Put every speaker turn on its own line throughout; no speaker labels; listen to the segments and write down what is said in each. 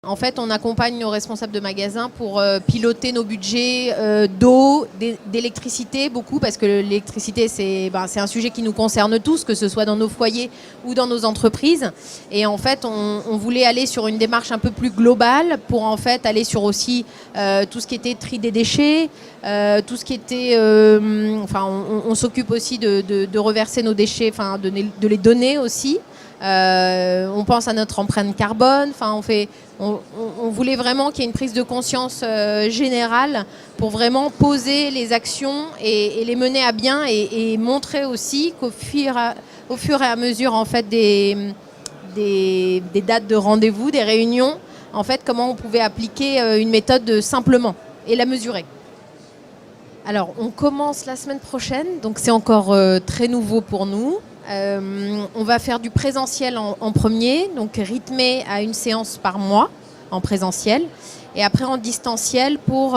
En fait, on accompagne nos responsables de magasins pour piloter nos budgets d'eau, d'électricité, beaucoup, parce que l'électricité, c'est un sujet qui nous concerne tous, que ce soit dans nos foyers ou dans nos entreprises. Et en fait, on voulait aller sur une démarche un peu plus globale pour en fait aller sur aussi tout ce qui était tri des déchets, tout ce qui était... on s'occupe aussi de reverser nos déchets, de les donner aussi. On pense à notre empreinte carbone. On voulait vraiment qu'il y ait une prise de conscience générale pour vraiment poser les actions et les mener à bien et montrer aussi qu'au fur et à mesure en fait des dates de rendez-vous, des réunions, en fait comment on pouvait appliquer une méthode simplement et la mesurer. Alors on commence la semaine prochaine, donc c'est encore très nouveau pour nous. On va faire du présentiel en premier, donc rythmé à une séance par mois en présentiel, et après en distanciel pour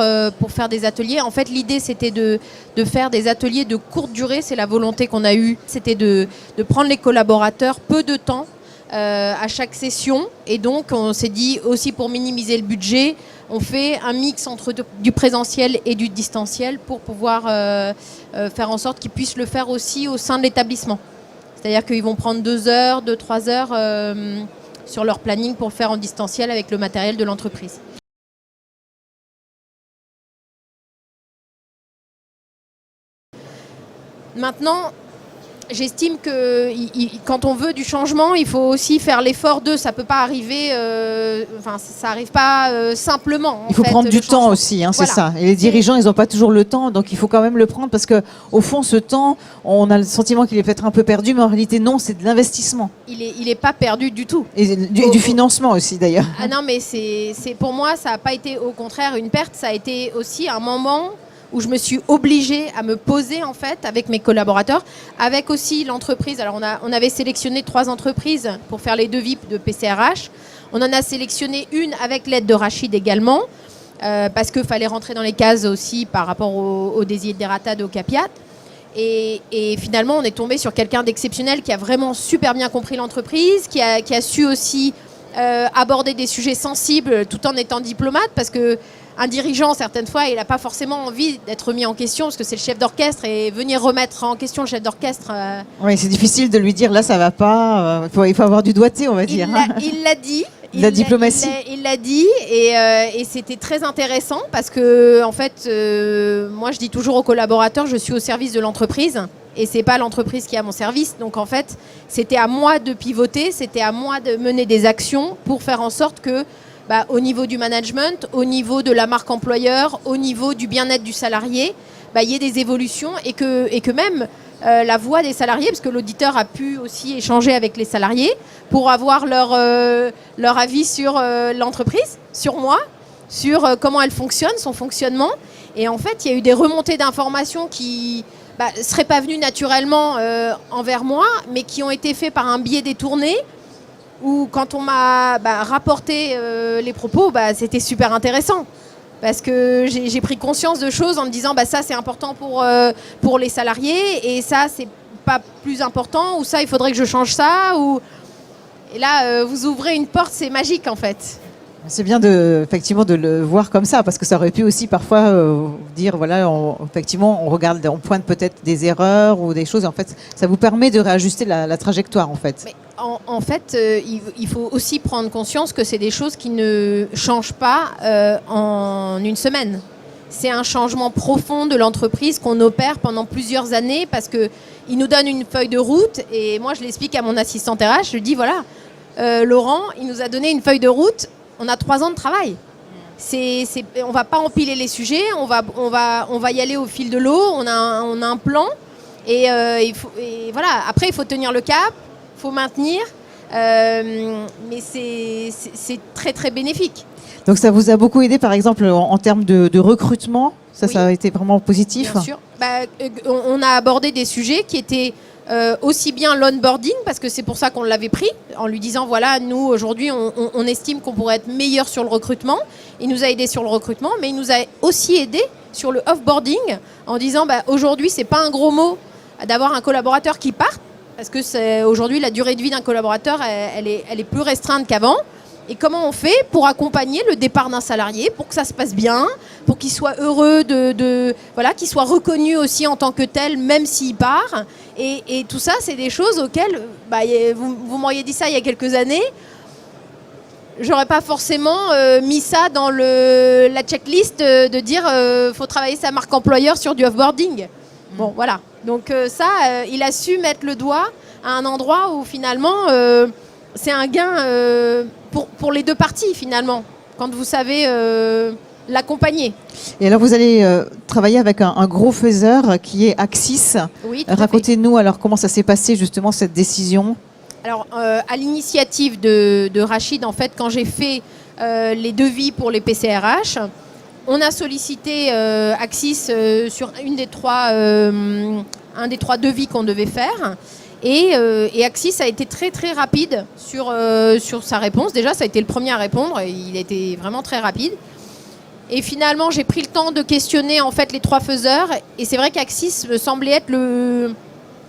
faire des ateliers. En fait, l'idée, c'était de faire des ateliers de courte durée. C'est la volonté qu'on a eue. C'était de prendre les collaborateurs peu de temps à chaque session. Et donc, on s'est dit aussi pour minimiser le budget, on fait un mix entre du présentiel et du distanciel pour pouvoir faire en sorte qu'ils puissent le faire aussi au sein de l'établissement. C'est-à-dire qu'ils vont prendre 2 heures, 2-3 heures sur leur planning pour le faire en distanciel avec le matériel de l'entreprise. Maintenant, j'estime que quand on veut du changement, il faut aussi faire l'effort ça ne peut pas arriver, ça n'arrive pas simplement.
Il faut prendre du temps aussi, c'est ça. Et les dirigeants, ils n'ont pas toujours le temps, donc il faut quand même le prendre parce qu'au fond, ce temps, on a le sentiment qu'il est peut-être un peu perdu, mais en réalité, non, c'est de l'investissement.
Il est pas perdu du tout.
Et du financement aussi, d'ailleurs.
Ah non, mais pour moi, ça n'a pas été au contraire une perte, ça a été aussi un moment où je me suis obligée à me poser en fait avec mes collaborateurs, avec aussi l'entreprise. Alors on avait sélectionné 3 entreprises pour faire les devis de PCRH. On en a sélectionné une avec l'aide de Rachid également, parce qu'il fallait rentrer dans les cases aussi par rapport au Desiderata de Capiat. Et finalement, on est tombé sur quelqu'un d'exceptionnel qui a vraiment super bien compris l'entreprise, qui a su aussi aborder des sujets sensibles tout en étant diplomate, parce que un dirigeant, certaines fois, il n'a pas forcément envie d'être mis en question parce que c'est le chef d'orchestre et venir remettre en question le chef d'orchestre.
Oui, c'est difficile de lui dire là, ça va pas. Il faut avoir du doigté, on va dire.
Il l'a dit.
La diplomatie.
Il l'a dit et c'était très intéressant parce que, en fait, moi, je dis toujours aux collaborateurs, je suis au service de l'entreprise et c'est pas l'entreprise qui est à mon service. Donc, en fait, c'était à moi de pivoter, c'était à moi de mener des actions pour faire en sorte que au niveau du management, au niveau de la marque employeur, au niveau du bien-être du salarié, il y ait des évolutions et que même la voix des salariés, parce que l'auditeur a pu aussi échanger avec les salariés pour avoir leur avis sur l'entreprise, sur moi, sur comment elle fonctionne, son fonctionnement. Et en fait, il y a eu des remontées d'informations qui ne seraient pas venues naturellement envers moi, mais qui ont été faites par un biais détourné, où quand on m'a rapporté les propos, c'était super intéressant. Parce que j'ai pris conscience de choses en me disant ça c'est important pour les salariés et ça c'est pas plus important, ou ça il faudrait que je change ça. Et là vous ouvrez une porte, c'est magique en fait.
C'est bien effectivement de le voir comme ça, parce que ça aurait pu aussi parfois dire voilà, effectivement on regarde, on pointe peut-être des erreurs ou des choses, et en fait ça vous permet de réajuster la trajectoire en fait.
Mais en fait il faut aussi prendre conscience que c'est des choses qui ne changent pas en une semaine. C'est un changement profond de l'entreprise qu'on opère pendant plusieurs années, parce qu'il nous donne une feuille de route et moi je l'explique à mon assistante RH, je lui dis voilà, Laurent il nous a donné une feuille de route. On a 3 ans de travail. On ne va pas empiler les sujets, on va y aller au fil de l'eau, on a un plan. Et voilà. Après, il faut tenir le cap, il faut maintenir. Mais c'est très, très bénéfique.
Donc ça vous a beaucoup aidé, par exemple, en termes de recrutement. Ça a été vraiment positif.
Bien sûr. On a abordé des sujets qui étaient... aussi bien l'onboarding, parce que c'est pour ça qu'on l'avait pris, en lui disant voilà, nous aujourd'hui on estime qu'on pourrait être meilleur sur le recrutement. Il nous a aidé sur le recrutement, mais il nous a aussi aidé sur le offboarding, en disant aujourd'hui c'est pas un gros mot d'avoir un collaborateur qui parte, parce que aujourd'hui la durée de vie d'un collaborateur elle est plus restreinte qu'avant. Et comment on fait pour accompagner le départ d'un salarié, pour que ça se passe bien, pour qu'il soit heureux, voilà, qu'il soit reconnu aussi en tant que tel, même s'il part. Et tout ça, c'est des choses auxquelles, vous m'auriez dit ça il y a quelques années, j'aurais pas forcément mis ça dans la checklist de dire faut travailler sa marque employeur sur du offboarding. Bon, voilà. Donc il a su mettre le doigt à un endroit où finalement c'est un gain pour les deux parties finalement, quand vous savez l'accompagner.
Et alors vous allez travailler avec un gros faiseur qui est Axis.
Oui,
racontez-nous alors comment ça s'est passé justement cette décision.
Alors à l'initiative de Rachid, en fait, quand j'ai fait les devis pour les PCRH, on a sollicité Axis sur un des trois devis qu'on devait faire. Et Axis a été très très rapide sur sa réponse. Déjà, ça a été le premier à répondre. Il a été vraiment très rapide. Et finalement, j'ai pris le temps de questionner en fait les trois faiseurs. Et c'est vrai qu'Axis me semblait être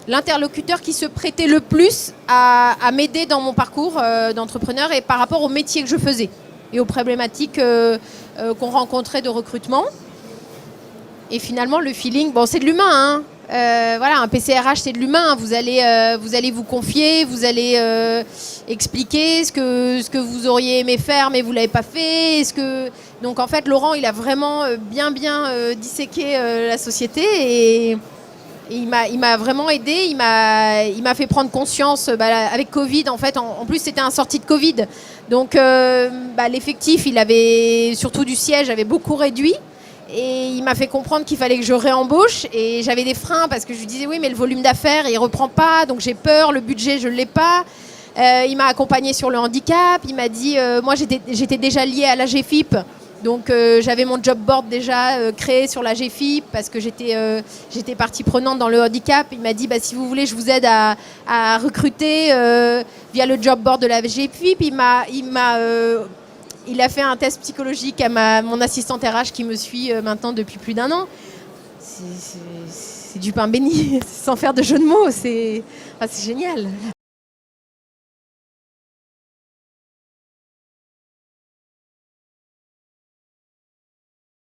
l'interlocuteur qui se prêtait le plus à m'aider dans mon parcours d'entrepreneur et par rapport au métier que je faisais et aux problématiques qu'on rencontrait de recrutement. Et finalement, le feeling, bon, c'est de l'humain, hein. Voilà, un PCRH, c'est de l'humain. Vous allez vous confier, vous allez expliquer ce que vous auriez aimé faire, mais vous l'avez pas fait. Donc en fait, Laurent, il a vraiment bien disséqué la société et il m'a vraiment aidé. Il m'a fait prendre conscience avec Covid. En fait, en plus, c'était un sortie de Covid. Donc l'effectif, il avait surtout du siège, avait beaucoup réduit. Et il m'a fait comprendre qu'il fallait que je réembauche. Et j'avais des freins parce que je lui disais oui, mais le volume d'affaires, il ne reprend pas. Donc j'ai peur, le budget, je ne l'ai pas. Il m'a accompagné sur le handicap. Il m'a dit, moi j'étais déjà liée à la GFIP. Donc j'avais mon job board déjà créé sur la GFIP parce que j'étais partie prenante dans le handicap. Il m'a dit, si vous voulez, je vous aide à recruter via le job board de la GFIP. Il a fait un test psychologique à mon assistante RH qui me suit maintenant depuis plus d'1 an. C'est du pain béni, sans faire de jeu de mots, c'est génial.